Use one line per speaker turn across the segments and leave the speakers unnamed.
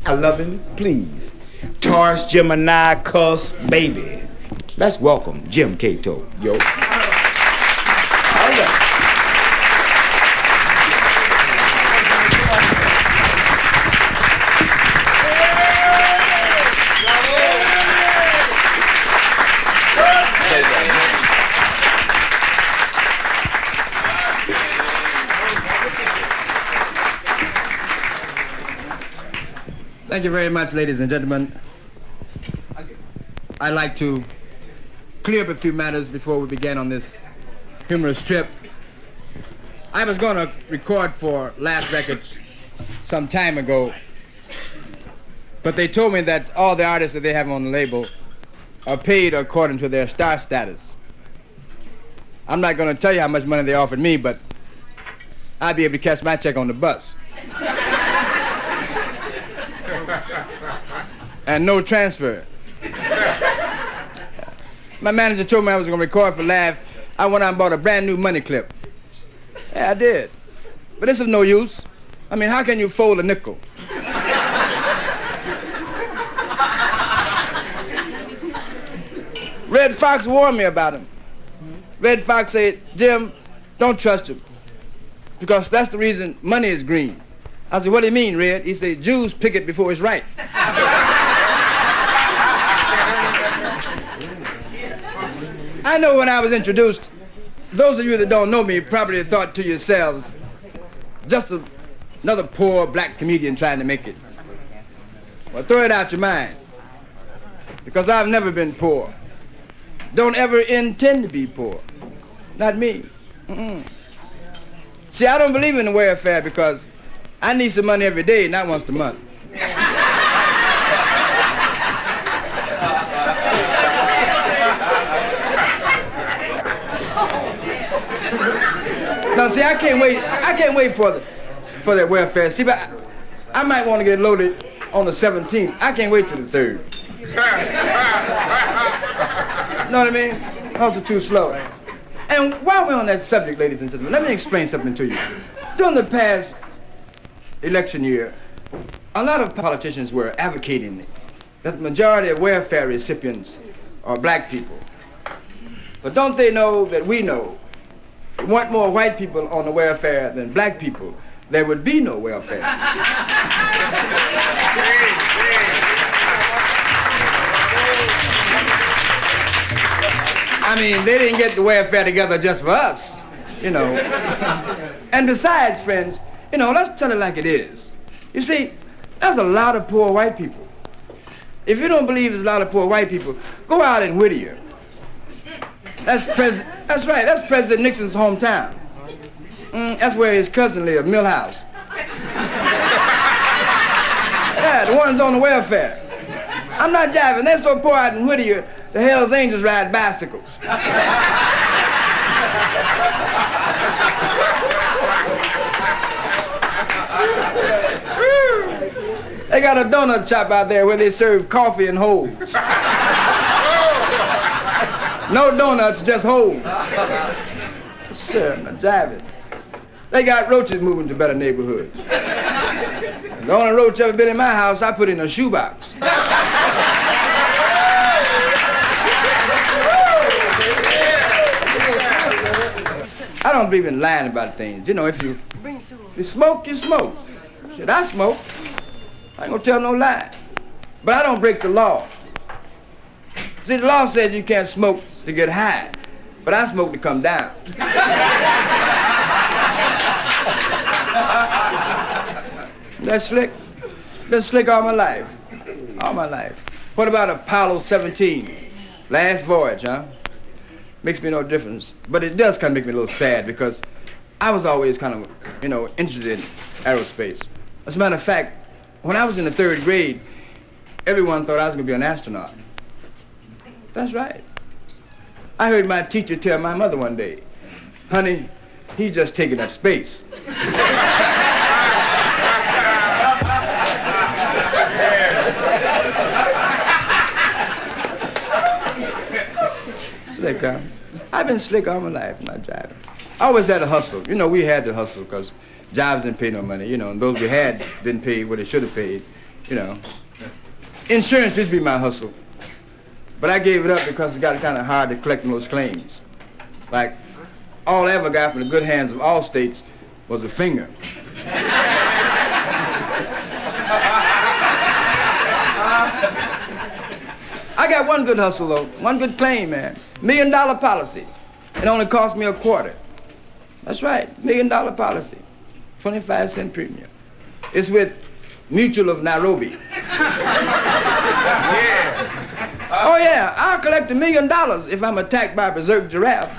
I love him, please. Taurus, Gemini, cuss, baby. Let's welcome Jim Cato, yo. All right.
Thank you very much, ladies and gentlemen. I'd like to clear up a few matters before we begin on this humorous trip. I was going to record for Laugh Records some time ago, but they told me that all the artists that they have on the label are paid according to their star status. I'm not going to tell you how much money they offered me, but I'll be able to catch my check on the bus. And no transfer. My manager told me I was going to record for Laugh. I went out and bought a brand new money clip. Yeah, I did. But this is no use. I mean, how can you fold a nickel? Red Fox warned me about him. Red Fox said, Jim, don't trust him, because that's the reason money is green. I said, what do you mean, Red? He said, Jews pick it before it's ripe. I know when I was introduced, those of you that don't know me probably thought to yourselves, just another poor black comedian trying to make it. Well, throw it out your mind, because I've never been poor. Don't ever intend to be poor. Not me. See, I don't believe in the welfare because I need some money every day, not once a month. Now, see, I can't wait for that welfare. See, but I might want to get loaded on the 17th. I can't wait till the 3rd. Know what I mean? Also too slow. And while we're on that subject, ladies and gentlemen, let me explain something to you. During the past election year, a lot of politicians were advocating that the majority of welfare recipients are black people. But don't they know that we know? If we want more white people on the welfare than black people, there would be no welfare. I mean, they didn't get the welfare together just for us, you know. And besides, friends, you know, let's tell it like it is. You see, there's a lot of poor white people. If you don't believe there's a lot of poor white people, go out in Whittier. That's right, that's President Nixon's hometown. That's where his cousin lived, Millhouse. Yeah, the ones on the welfare. I'm not jiving, they're so poor out in Whittier, the Hells Angels ride bicycles. They got a donut shop out there where they serve coffee and holes. No donuts, just holes. Sure, I'm not jiving. They got roaches moving to better neighborhoods. The only roach ever been in my house, I put in a shoebox. I don't believe in lying about things. You know, if you smoke, you smoke. Shit, I smoke. I ain't gonna tell no lie. But I don't break the law. See, the law says you can't smoke to get high, but I smoke to come down. That's slick. Been slick all my life. All my life. What about Apollo 17? Last voyage, huh? Makes me no difference. But it does kind of make me a little sad because I was always kind of, you know, interested in aerospace. As a matter of fact, when I was in the 3rd grade, everyone thought I was going to be an astronaut. That's right. I heard my teacher tell my mother one day, honey, he's just taking up space. Slick, huh? I've been slick all my life, not driving. I always had to hustle. You know, we had to hustle because jobs didn't pay no money, you know, and those we had didn't pay what they should have paid. you know. Insurance used to be my hustle, but I gave it up because it got kind of hard to collect those claims. Like, all I ever got from the good hands of all states was a finger. I got one good hustle, though, one good claim, man. $1 million policy. It only cost me $0.25. That's right, $1 million policy. 25-cent premium. It's with Mutual of Nairobi. Oh yeah, I'll collect $1 million if I'm attacked by a berserk giraffe.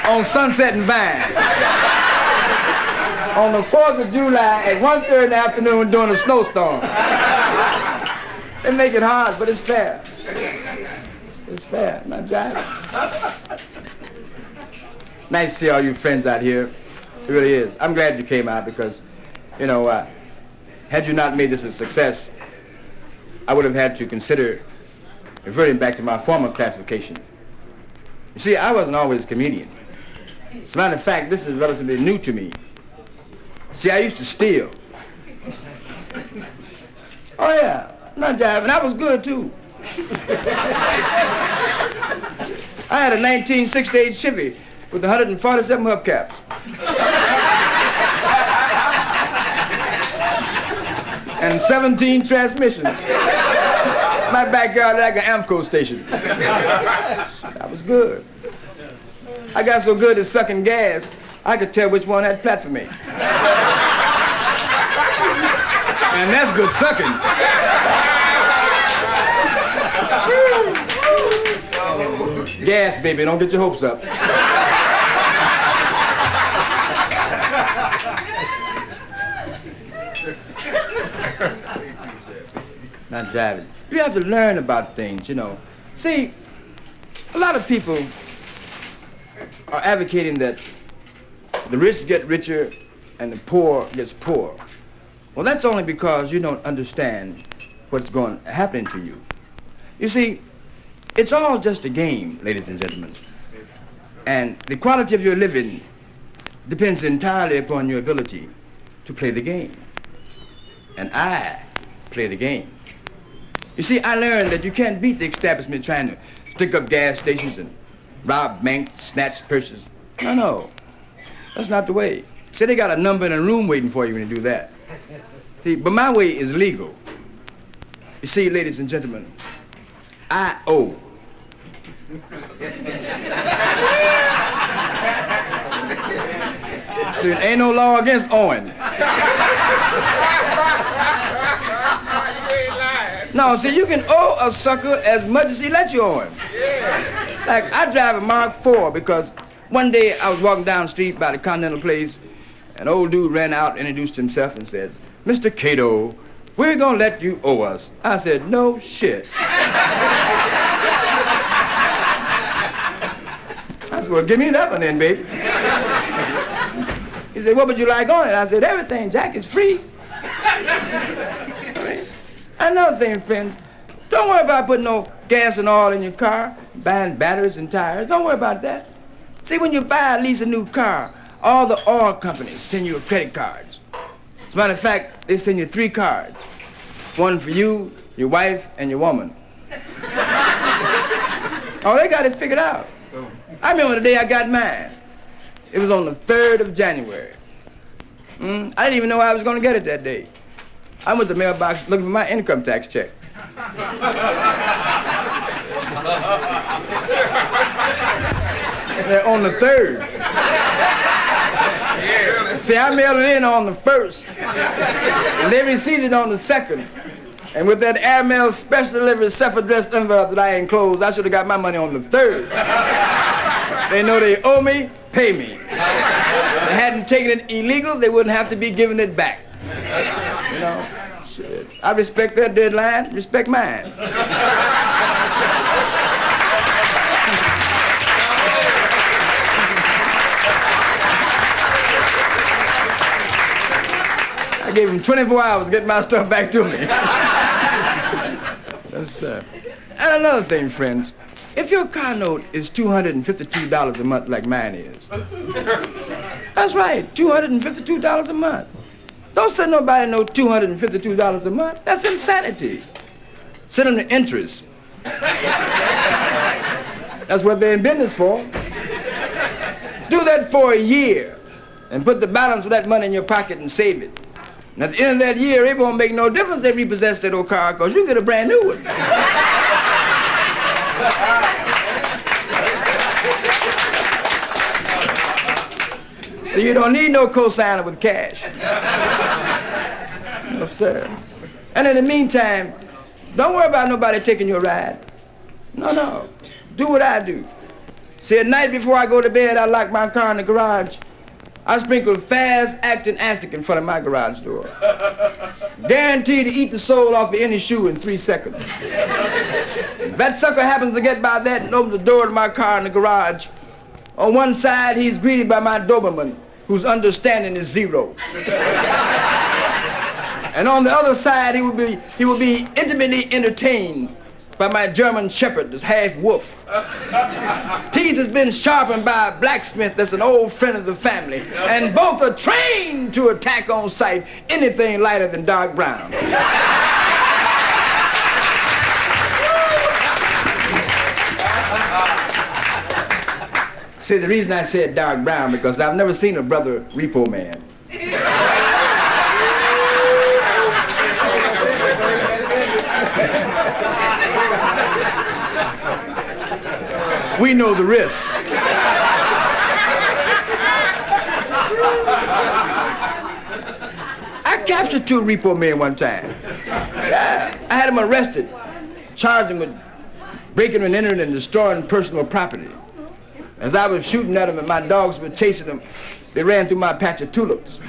On Sunset and Vine. On the 4th of July at 1:30 in the afternoon during a snowstorm. They make it hard, but it's fair. It's fair, not jiving. Nice to see all you friends out here. It really is. I'm glad you came out because, you know, had you not made this a success, I would have had to consider reverting back to my former classification. You see, I wasn't always a comedian. As a matter of fact, this is relatively new to me. See, I used to steal. Oh yeah, not jiving. I was good too. I had a 1968 Chevy with 147 hubcaps. And 17 transmissions. My backyard like an Amco station. That was good. I got so good at sucking gas, I could tell which one had plat for me. And that's good sucking. Gas, baby, don't get your hopes up. Not jiving. You have to learn about things, you know. See, a lot of people are advocating that the rich get richer and the poor gets poor. Well, that's only because you don't understand what's happening to you. You see, it's all just a game, ladies and gentlemen. And the quality of your living depends entirely upon your ability to play the game. And I play the game. You see, I learned that you can't beat the establishment trying to stick up gas stations and rob banks, snatch purses. No, that's not the way. Say they got a number in a room waiting for you when you do that. See, but my way is legal. You see, ladies and gentlemen, I owe. So there ain't no law against owing. No, see, you can owe a sucker as much as he lets you owe him. Like, I drive a Mark IV because one day I was walking down the street by the Continental Place, an old dude ran out, introduced himself, and says, "Mr. Cato, we're gonna let you owe us." I said, "No shit." I said, "Well, give me that one then, baby." He said, "What would you like on it?" I said, "Everything, Jack, is free." Another thing, friends, don't worry about putting no gas and oil in your car, buying batteries and tires. Don't worry about that. See, when you buy at least a new car, all the oil companies send you credit cards. As a matter of fact, they send you 3 cards. One for you, your wife, and your woman. Oh, they got it figured out. I remember the day I got mine. It was on the 3rd of January. I didn't even know I was going to get it that day. I went to the mailbox looking for my income tax check. They're on the 3rd. See, I mailed it in on the 1st, and they received it on the 2nd. And with that airmail special delivery self-addressed envelope that I enclosed, I should have got my money on the 3rd. They know they owe me, pay me. If they hadn't taken it illegal, they wouldn't have to be giving it back. You know, shit. I respect their deadline, respect mine. I gave them 24 hours to get my stuff back to me. That's, and another thing, friends, If your car note is $252 a month like mine is, that's right, $252 a month. Don't send nobody no $252 a month. That's insanity. Send them the interest. That's what they're in business for. Do that for a year and put the balance of that money in your pocket and save it. And at the end of that year, it won't make no difference if you repossess that old car because you can get a brand new one. So you don't need no cosigner with cash. No, sir. And in the meantime, don't worry about nobody taking your ride. No. Do what I do. See, at night before I go to bed, I lock my car in the garage. I sprinkle fast-acting acid in front of my garage door. Guaranteed to eat the sole off of any shoe in 3 seconds. If that sucker happens to get by that and opens the door to my car in the garage, on one side, he's greeted by my Doberman, whose understanding is zero. And on the other side, he will be intimately entertained by my German Shepherd, that's half wolf. Teeth has been sharpened by a blacksmith that's an old friend of the family, and both are trained to attack on sight anything lighter than dark brown. See, the reason I said dark brown because I've never seen a brother repo man. We know the risks. I captured 2 repo men one time. Yeah, I had them arrested, charged them with breaking and entering and destroying personal property. As I was shooting at them and my dogs were chasing them, they ran through my patch of tulips.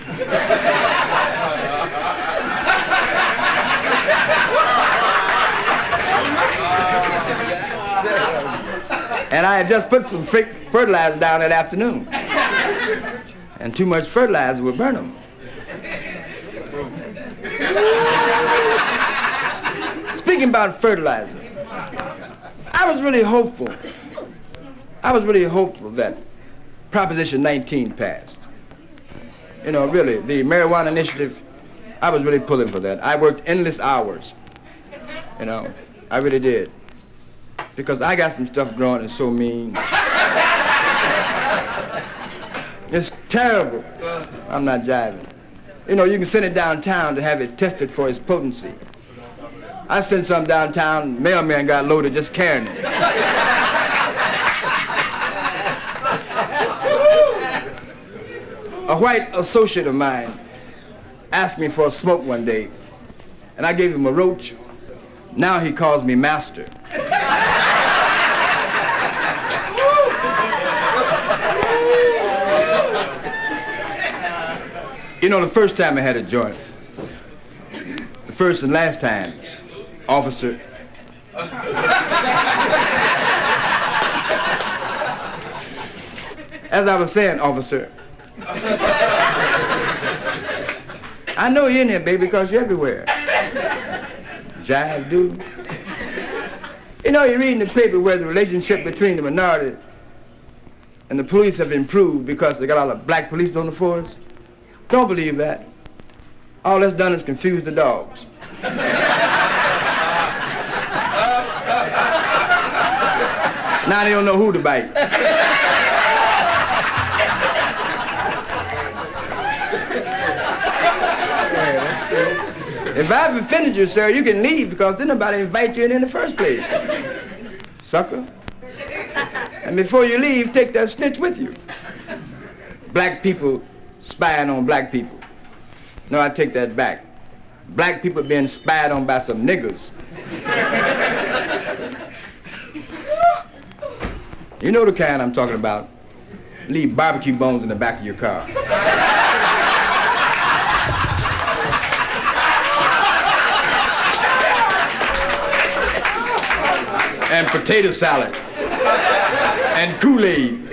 And I had just put some fertilizer down that afternoon. And too much fertilizer would burn them. Speaking about fertilizer, I was really hopeful that Proposition 19 passed. You know, really, the marijuana initiative, I was really pulling for that. I worked endless hours. You know, I really did. Because I got some stuff growing that's so mean. It's terrible. I'm not jiving. You know, you can send it downtown to have it tested for its potency. I sent some downtown, mailman got loaded just carrying it. A white associate of mine asked me for a smoke one day, and I gave him a roach. Now he calls me master. You know, the first time I had a joint, the first and last time, officer, as I was saying, officer, I know you're in here, baby, because you're everywhere. Jive, dude. You know, you're reading the paper where the relationship between the minority and the police have improved because they got all the black police on the force. Don't believe that. All that's done is confuse the dogs. Now they don't know who to bite. If I've offended you, sir, you can leave because then nobody invite you in the first place. Sucker. And before you leave, take that snitch with you. Black people spying on black people. No, I take that back. Black people being spied on by some niggers. You know the kind I'm talking about. Leave barbecue bones in the back of your car. And potato salad. And Kool-Aid.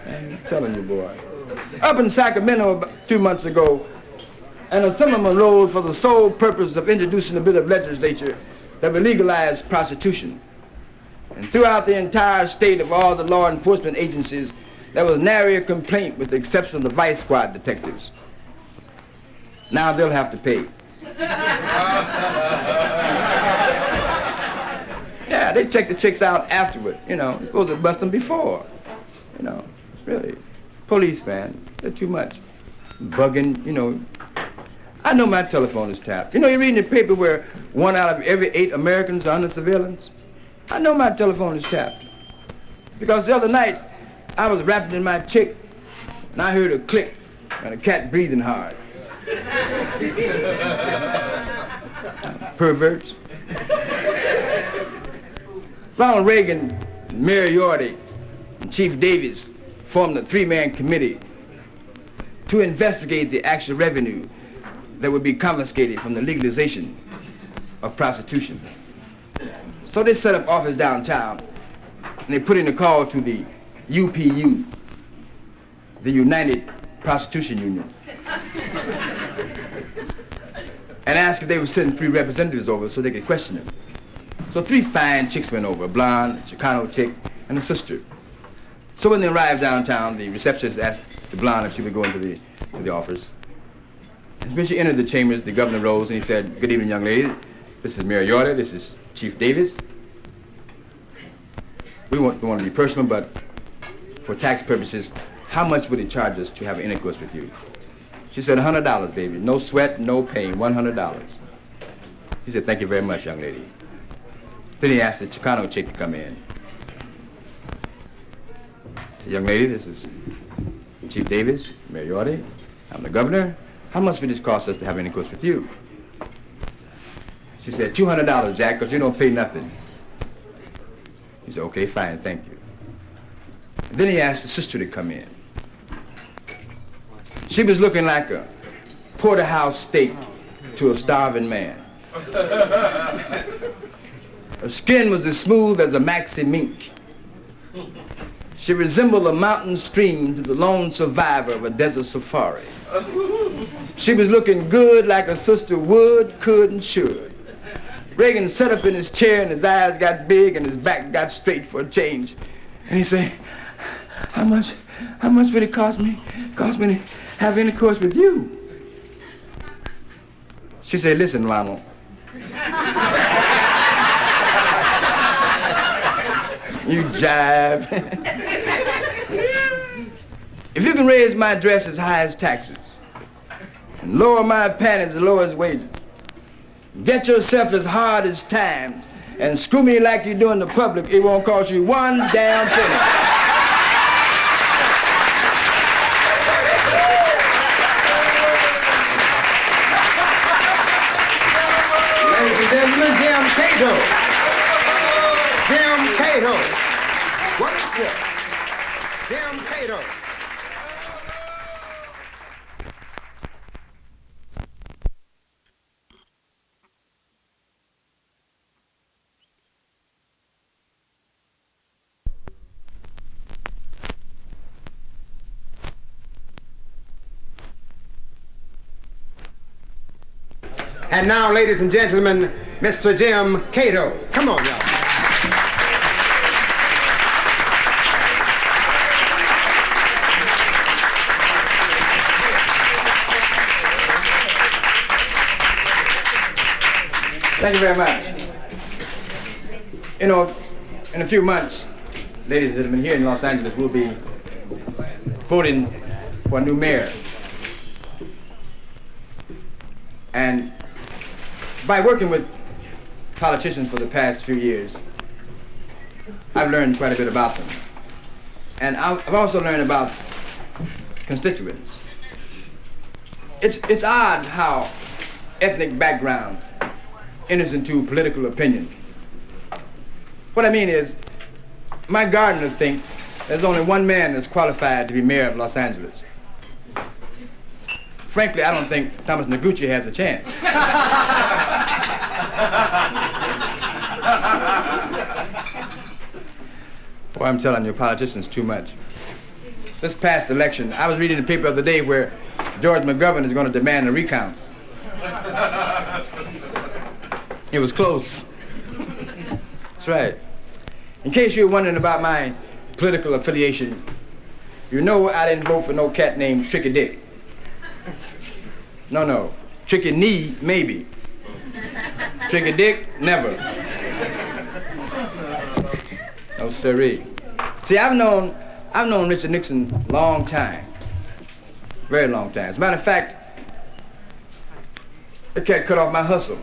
I'm telling you, boy. Up in Sacramento a few months ago, an assemblyman rose for the sole purpose of introducing a bit of legislature that would legalize prostitution. And throughout the entire state of all the law enforcement agencies, there was nary a complaint with the exception of the Vice Squad detectives. Now they'll have to pay. Yeah, they check the chicks out afterward, you know. You're supposed to bust them before. You know, really. Police, man, they're too much. Bugging, you know. I know my telephone is tapped. You know, you're reading the paper where 1 out of every 8 Americans are under surveillance. I know my telephone is tapped. Because the other night, I was rapping to my chick, and I heard a click and a cat breathing hard. Perverts. Ronald Reagan, Mayor Yorty, and Chief Davis formed a 3-man committee to investigate the actual revenue that would be confiscated from the legalization of prostitution. So they set up office downtown, and they put in a call to the UPU, the United Prostitution Union, and asked if they would send 3 representatives over so they could question them. So 3 fine chicks went over, a blonde, a Chicano chick, and a sister. So when they arrived downtown, the receptionist asked the blonde if she would go into the office. And when she entered the chambers, the governor rose and he said, "Good evening, young lady. This is Mayor Yorta, this is Chief Davis. We want to be personal, but for tax purposes, how much would it charge us to have intercourse with you?" She said, $100, baby. No sweat, no pain, $100. He said, "Thank you very much, young lady." Then he asked the Chicano chick to come in. He said, "Young lady, this is Chief Davis, Mayor Yorty. I'm the governor. How much would this cost us to have intercourse with you?" She said, $200, Jack, because you don't pay nothing. He said, "Okay, fine, thank you." And then he asked the sister to come in. She was looking like a porterhouse steak to a starving man. Her skin was as smooth as a maxi mink. She resembled a mountain stream to the lone survivor of a desert safari. She was looking good like a sister would, could, and should. Reagan sat up in his chair and his eyes got big and his back got straight for a change. And he said, how much would it cost me to have intercourse with you?" She said, "Listen, Ronald. You jive. If you can raise my dress as high as taxes and lower my panties as low as wages, get yourself as hard as time and screw me like you do in the public, it won't cost you one damn penny." Jim Cato. Jim Cato. What is this? Jim Cato.
And now, ladies and gentlemen, Mr. Jim Cato. Come on, y'all.
Thank you very much. You know, in a few months, ladies and gentlemen, here in Los Angeles, we'll be voting for a new mayor. And by working with politicians for the past few years, I've learned quite a bit about them. And I've also learned about constituents. It's odd how ethnic background enters into political opinion. What I mean is, my gardener thinks there's only one man that's qualified to be mayor of Los Angeles. Frankly, I don't think Thomas Noguchi has a chance. Boy, I'm telling you, politicians too much. This past election, I was reading the paper the other day where George McGovern is going to demand a recount. It was close. That's right. In case you're wondering about my political affiliation, you know I didn't vote for no cat named Tricky Dick. No. Tricky Knee, maybe. Tricky Dick, never. No siree. See, I've known Richard Nixon a long time. Very long time. As a matter of fact, the cat cut off my hustle.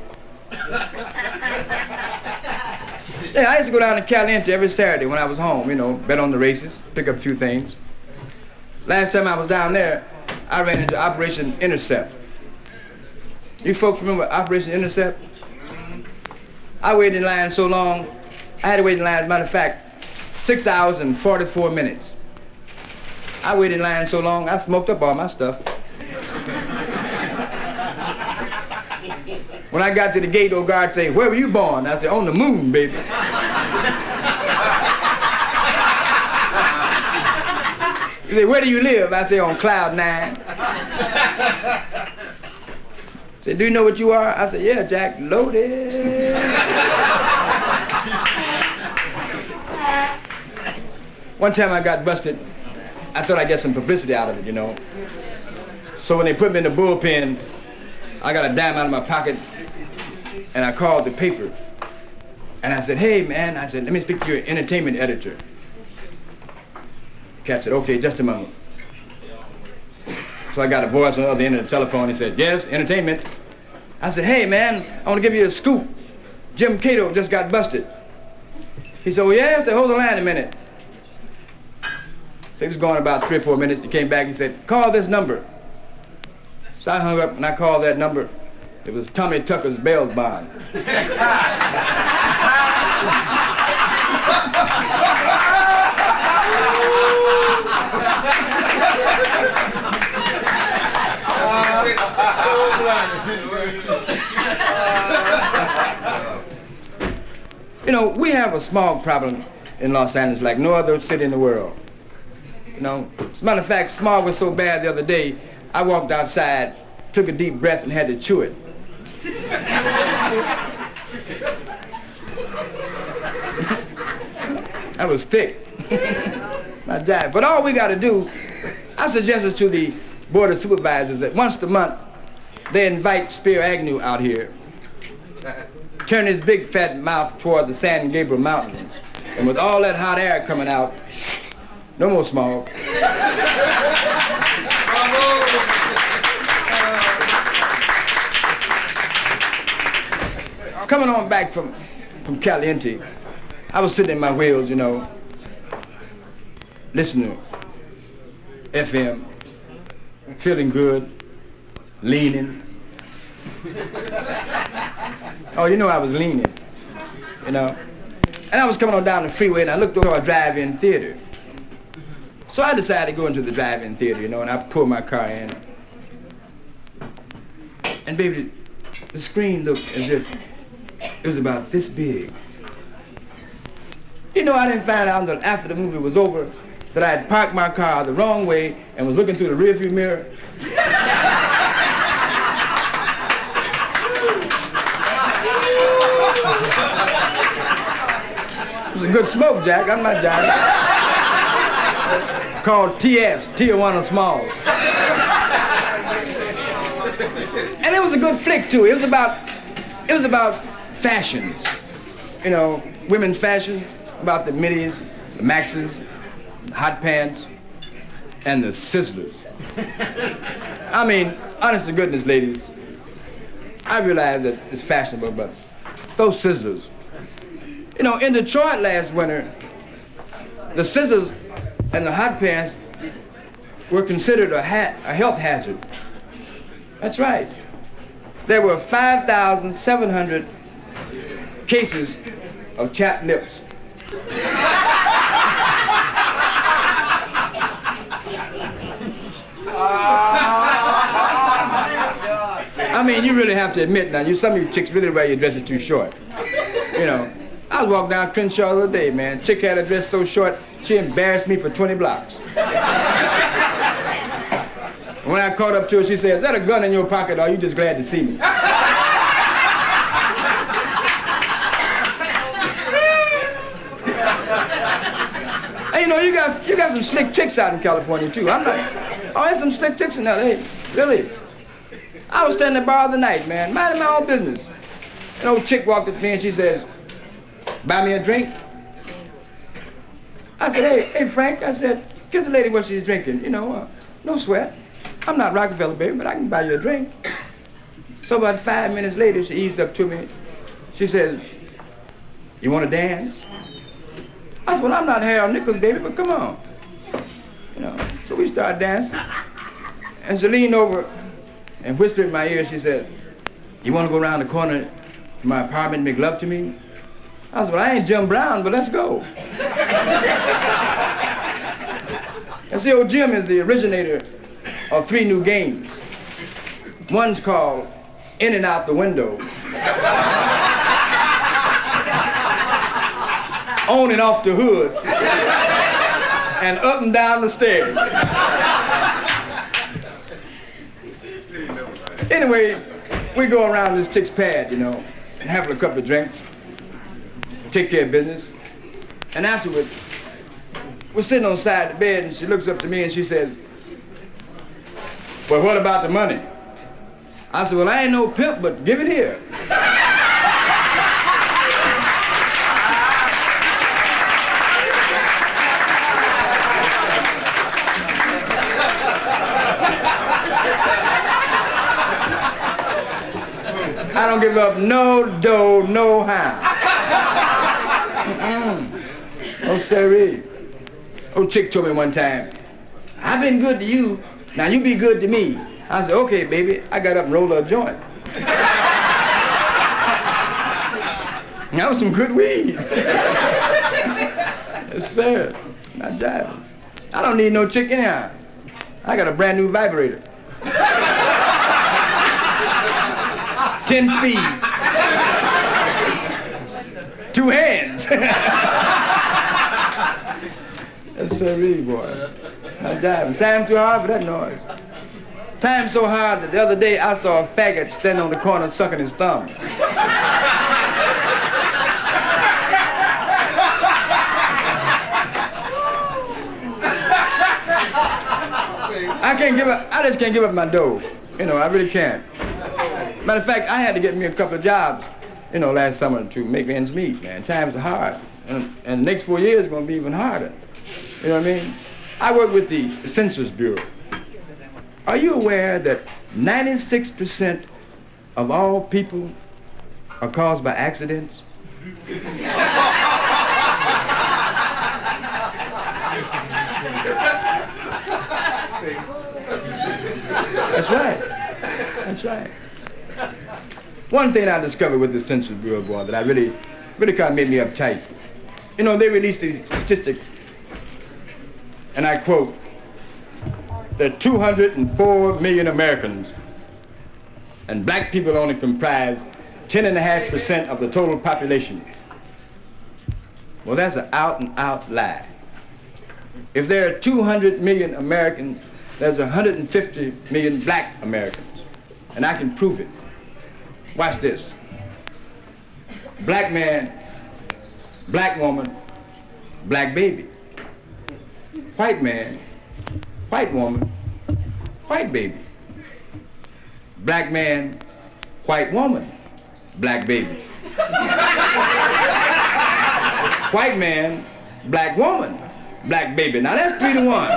Yeah, I used to go down to Caliente every Saturday when I was home, you know, bet on the races, pick up a few things. Last time I was down there, I ran into Operation Intercept. You folks remember Operation Intercept? I waited in line so long, I had to wait in line, as a matter of fact, 6 hours and 44 minutes. I waited in line so long, I smoked up all my stuff. When I got to the gate, old guard said, "Where were you born?" I said, "On the moon, baby." He said, "Where do you live?" I said, "On Cloud 9. He said, "Do you know what you are?" I said, "Yeah, Jack, loaded." One time I got busted. I thought I'd get some publicity out of it, you know. So when they put me in the bullpen, I got a dime out of my pocket, and I called the paper. And I said, "Hey, man," I said, "let me speak to your entertainment editor." Cat said, "Okay, just a moment." So I got a voice on the other end of the telephone. He said, "Yes, entertainment." I said, "Hey, man, I want to give you a scoop. Jim Cato just got busted." He said, "Oh, yeah?" I said, "Hold the line a minute." So he was gone about 3 or 4 minutes. He came back and said, "Call this number." So I hung up and I called that number. It was Tommy Tucker's bail bond. You know, we have a smog problem in Los Angeles like no other city in the world. You know, as a matter of fact, smog was so bad the other day, I walked outside, took a deep breath, and had to chew it. That was thick. Not that. But all we got to do, I suggested to the Board of Supervisors that once a month, they invite Spear Agnew out here, turn his big fat mouth toward the San Gabriel Mountains, and with all that hot air coming out, no more smog. Coming on back from Caliente, I was sitting in my wheels, you know, listening to FM, feeling good, leaning. Oh, you know I was leaning, you know. And I was coming on down the freeway and I looked over a drive-in theater. So I decided to go into the drive-in theater, you know, and I pulled my car in. And baby, the screen looked as if it was about this big. You know, I didn't find out until after the movie was over that I had parked my car the wrong way and was looking through the rearview mirror. It was a good smoke, Jack. I'm not jiving. Called TS, Tijuana Smalls. And it was a good flick too. It was about fashions, you know, women's fashions, about the middies, the maxes, the hot pants, and the sizzlers. I mean, honest to goodness, ladies, I realize that it's fashionable, but those sizzlers. You know, in Detroit last winter, the scissors and the hot pants were considered a health hazard. That's right. There were 5,700 cases of chapped lips. I mean, you really have to admit now, some of you chicks really wear your dresses too short. You know, I was walking down Crenshaw the other day, man. Chick had a dress so short, she embarrassed me for 20 blocks. When I caught up to her, she said, "Is that a gun in your pocket or are you just glad to see me?" there's some slick chicks out in California too. There's some slick chicks in LA, really. I was standing at the bar the night, man, minding my own business. An old chick walked up to me and she said, "Buy me a drink?" I said, hey Frank, I said, give the lady what she's drinking, no sweat. I'm not Rockefeller, baby, but I can buy you a drink. So about 5 minutes later, she eased up to me. She said, "You want to dance?" I said, "Well, I'm not Harold Nichols, baby, but come on." So we started dancing. And she leaned over and whispered in my ear, she said, "You want to go around the corner to my apartment and make love to me?" I said, "Well, I ain't Jim Brown, but let's go." And see, old Jim is the originator of 3 new games. One's called In and Out the Window, On and Off the Hood, and Up and Down the Stairs. Anyway, we go around this chick's pad, and have a couple of drinks, take care of business, and afterward, we're sitting on the side of the bed, and she looks up to me and she says, "Well, what about the money?" I said, "Well, I ain't no pimp, but give it here." I don't give up no dough, no how. No siree. Old chick told me one time, "I've been good to you, now you be good to me." I said, "Okay, baby." I got up and rolled her a joint. That was some good weed. Yes, sir. Not driving. I don't need no chick anyhow. I got a brand new vibrator. 10 speed. 2 hands. Yes, sir, boy. Not driving. Time too hard for that noise. Time so hard that the other day I saw a faggot standing on the corner sucking his thumb. I just can't give up my dough. I really can't. Matter of fact, I had to get me a couple of jobs, last summer to make ends meet, man. Times are hard. And the next 4 years are going to be even harder. You know what I mean? I work with the Census Bureau. Are you aware that 96% of all people are caused by accidents? That's right. That's right. One thing I discovered with the Census Bureau, boy, that I really kind of made me uptight. They released these statistics, and I quote, "There are 204 million Americans, and black people only comprise 10.5% of the total population." Well, that's an out-and-out lie. If there are 200 million Americans, there's 150 million black Americans, and I can prove it. Watch this. Black man, black woman, black baby. White man, white woman, white baby. Black man, white woman, black baby. White man, black woman, black baby. Now that's 3 to 1.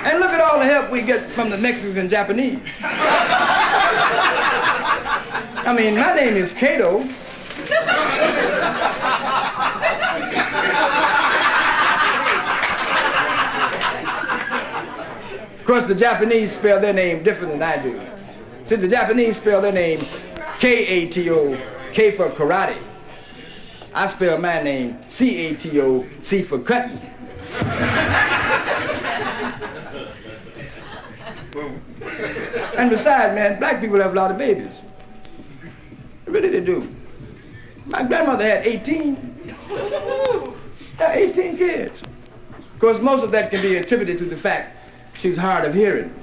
And look at all the help we get from the Mexicans and Japanese. I mean, my name is Cato. Of course, the Japanese spell their name different than I do. See, the Japanese spell their name K-A-T-O, K for karate. I spell my name C-A-T-O, C for cutting. And besides, man, black people have a lot of babies. Really, they do. My grandmother had 18. Yeah, 18 kids. Of course, most of that can be attributed to the fact she was hard of hearing.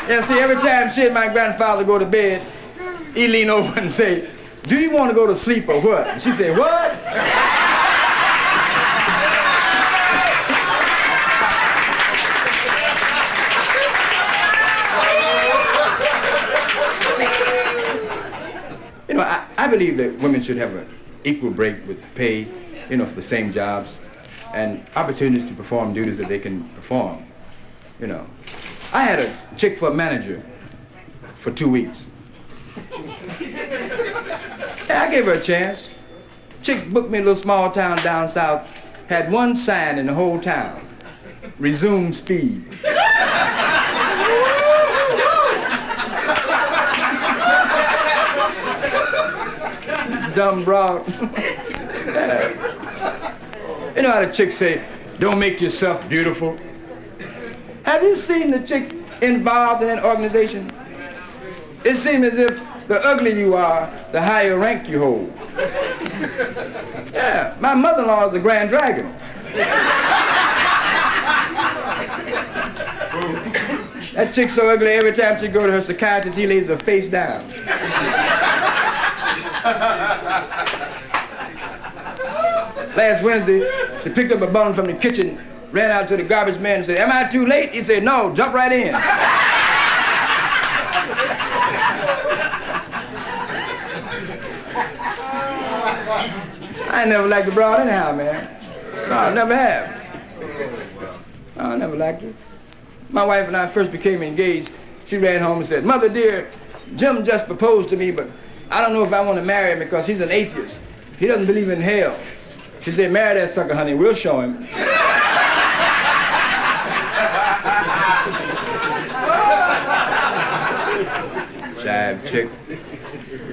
Yeah, see, every time she and my grandfather go to bed, he lean over and say, "Do you want to go to sleep or what?" And she said, "What?" You know, I believe that women should have an equal break with pay, you know, for the same jobs and opportunities to perform duties that they can perform, you know. I had a chick for a manager for 2 weeks. Yeah, I gave her a chance. Chick booked me a little small town down south, had one sign in the whole town: resume speed. Dumb broad. Yeah. You know how the chicks say, "Don't make yourself beautiful." Have you seen the chicks involved in an organization? It seems as if the uglier you are, the higher rank you hold. Yeah, my mother-in-law is a Grand Dragon. That chick's so ugly, every time she go to her psychiatrist, he lays her face down. Last Wednesday, she picked up a bun from the kitchen, ran out to the garbage man and said, "Am I too late?" He said, "No, jump right in." I ain't never liked the broad anyhow, man. No, I never have. No, I never liked her. My wife and I first became engaged. She ran home and said, "Mother dear, Jim just proposed to me, but I don't know if I want to marry him because he's an atheist. He doesn't believe in hell." She said, "Marry that sucker, honey. We'll show him." Jive chick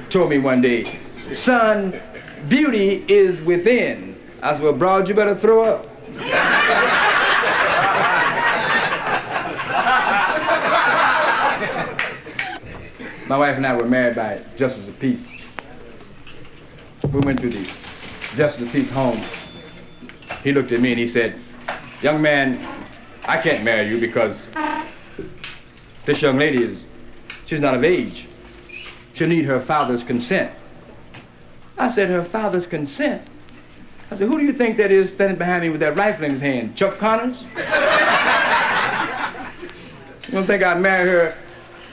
told me one day, "Son, beauty is within." I said, "Well, broad, you better throw up." My wife and I were married by Justice of Peace. We went to the Justice of Peace home. He looked at me and he said, "Young man, I can't marry you because this young lady she's not of age. She'll need her father's consent." I said, "Her father's consent?" I said, "Who do you think that is standing behind me with that rifle in his hand? Chuck Connors? You don't think I'd marry her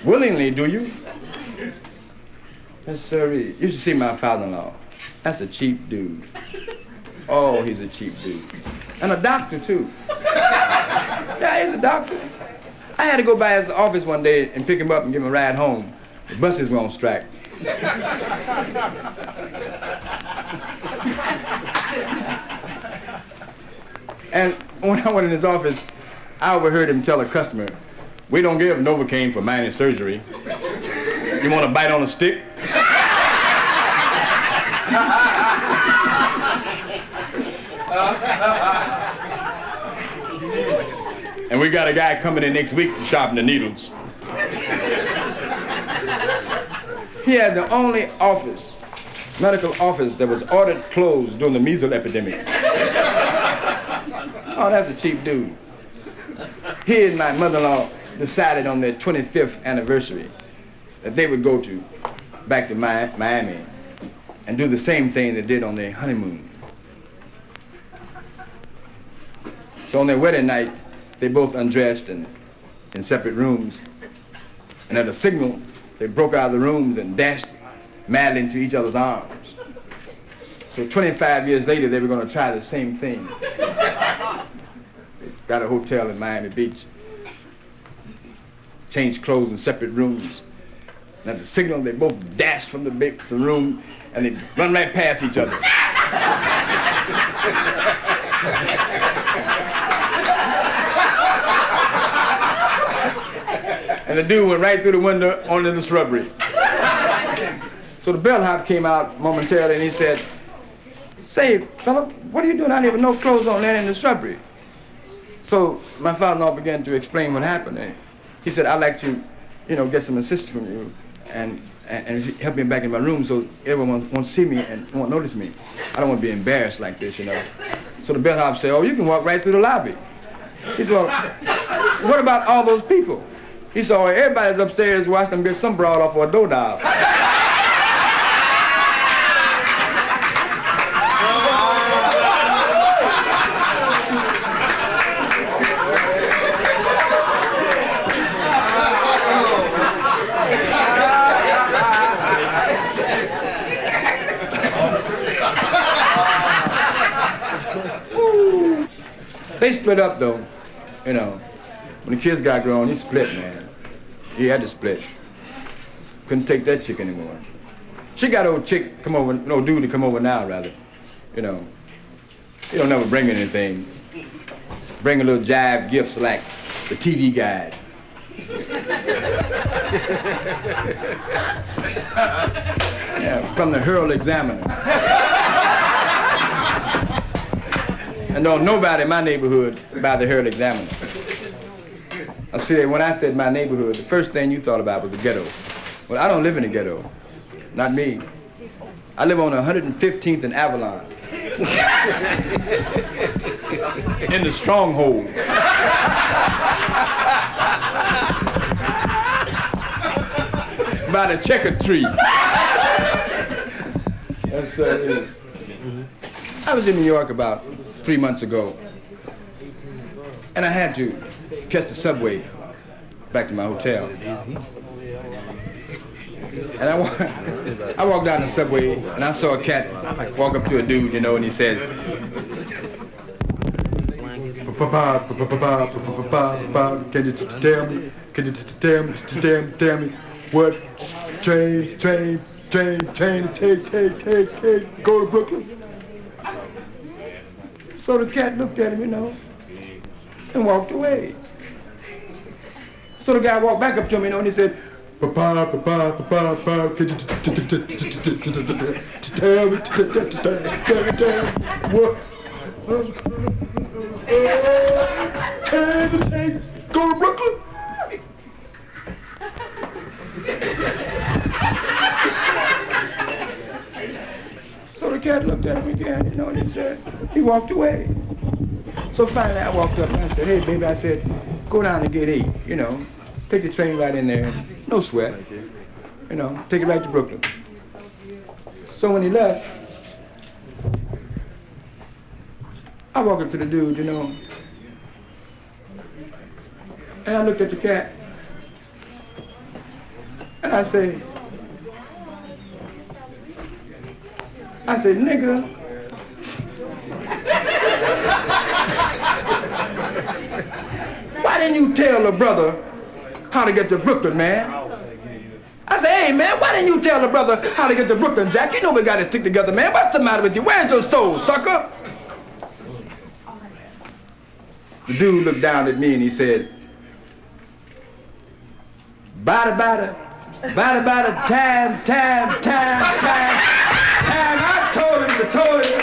willingly, do you?" Yes, sir. You should see my father-in-law. That's a cheap dude. Oh, he's a cheap dude. And a doctor, too. Yeah, he's a doctor. I had to go by his office one day and pick him up and give him a ride home. The buses were on strike. And when I went in his office, I overheard him tell a customer, "We don't give Novocaine for minor surgery. You want to bite on a stick?" And we got a guy coming in next week to sharpen the needles. He had the only office, medical office, that was ordered closed during the measles epidemic. Oh, that's a cheap dude. He and my mother-in-law decided on their 25th anniversary that they would go back to Miami and do the same thing they did on their honeymoon. So on their wedding night, they both undressed in separate rooms. And at a signal, they broke out of the rooms and dashed madly into each other's arms. So 25 years later, they were going to try the same thing. They got a hotel in Miami Beach, changed clothes in separate rooms. And at the signal, they both dashed from the room and they run right past each other. And the dude went right through the window onto the shrubbery. So the bellhop came out momentarily and he said, "Say, fella, what are you doing out here with no clothes on laying in the shrubbery?" So my father-in-law began to explain what happened. And he said, "I'd like to, get some assistance from you and help me back in my room so everyone won't see me and won't notice me. I don't want to be embarrassed like this, So the bellhop said, "Oh, you can walk right through the lobby." He said, "Well, what about all those people?" He saw everybody's upstairs watching him get some broad off of a doorknob. They split up though, you know. When the kids got grown, he split, man. He had to split. Couldn't take that chick anymore. She got old chick come over, no dude to come over now, rather. You know, he don't never bring anything. Bring a little jive gifts like the TV guide. Yeah, from the Herald Examiner. And don't nobody in my neighborhood buy the Herald Examiner. I see, when I said my neighborhood, the first thing you thought about was the ghetto. Well, I don't live in the ghetto. Not me. I live on 115th and Avalon. In the stronghold. By the checker tree. That's I was in New York about 3 months ago, and I had to catch the subway back to my hotel. And I walked down the subway, and I saw a cat walk up to a dude, you know, and he says, "Can you tell me? Can you tell me what train, take, go to Brooklyn?" So the cat looked at him, you know, and walked away. So the guy walked back up to him, you know, and he said, "Papa, can you tell me what train take, go to Brooklyn?" So the cat looked at him again, you know, and he said, he walked away. So finally I walked up and I said, "Hey, baby," I said, "go down and get 8, you know, take the train right in there, no sweat, you know, take it right to Brooklyn." So when he left, I walked up to the dude, you know, and I looked at the cat, and I said, "Nigga, why didn't you tell the brother how to get to Brooklyn, man?" I said, "Hey, man, why didn't you tell the brother how to get to Brooklyn, Jack? You know we got to stick together, man. What's the matter with you? Where's your soul, sucker?" The dude looked down at me and he said, "Bada, bada, bada, bada, time. I told him